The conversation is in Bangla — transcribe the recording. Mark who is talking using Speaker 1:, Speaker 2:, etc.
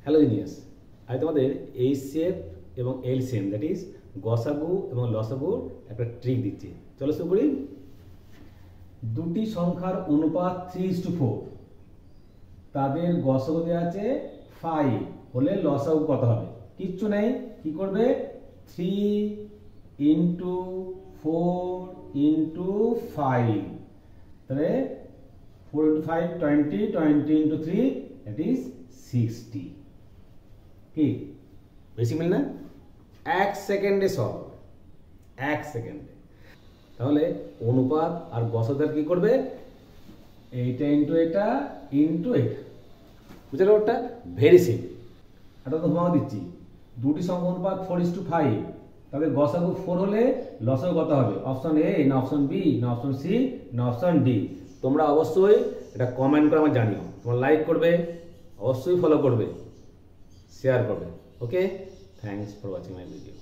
Speaker 1: হ্যালো জিনিয়াস, আমি তোমাদের এইচসিএফ এবং এলসিএম দ্যাট ইজ গসাগু এবং লসাগুর একটা ট্রিক দিচ্ছি। চলো শুরু করি। দুটি সংখ্যার অনুপাত 3:4, তাদের গসাগু দেওয়া আছে 5 হলে লসাগু কত হবে? কিচ্ছু নেই, কি করবে? 3 × 4 × 5, তাহলে 4 × 5 20, 20 × 3 that is 60। কি বেশি মিল না? 1 সেকেন্ডে সলভ, 1 সেকেন্ডে। তাহলে অনুপাত আর গসাগু কি করবে? এইটা ইন্টু এটা ইন্টু এটা, বুঝলে? ওটা ভেরি সিম্পল। এটা তো তোমাকে দিচ্ছি, দুটি সংখ্যা অনুপাত 4:5, তাদের গসাগু 4 হলে লসাগু কত হবে? অপশন এ না অপশন বি না অপশন সি না অপশন ডি? তোমরা অবশ্যই এটা কমেন্ট করে আমার জানিও। তোমরা লাইক করবে, অবশ্যই ফলো করবে, শেয়ার করবে। Okay, thanks for watching my video.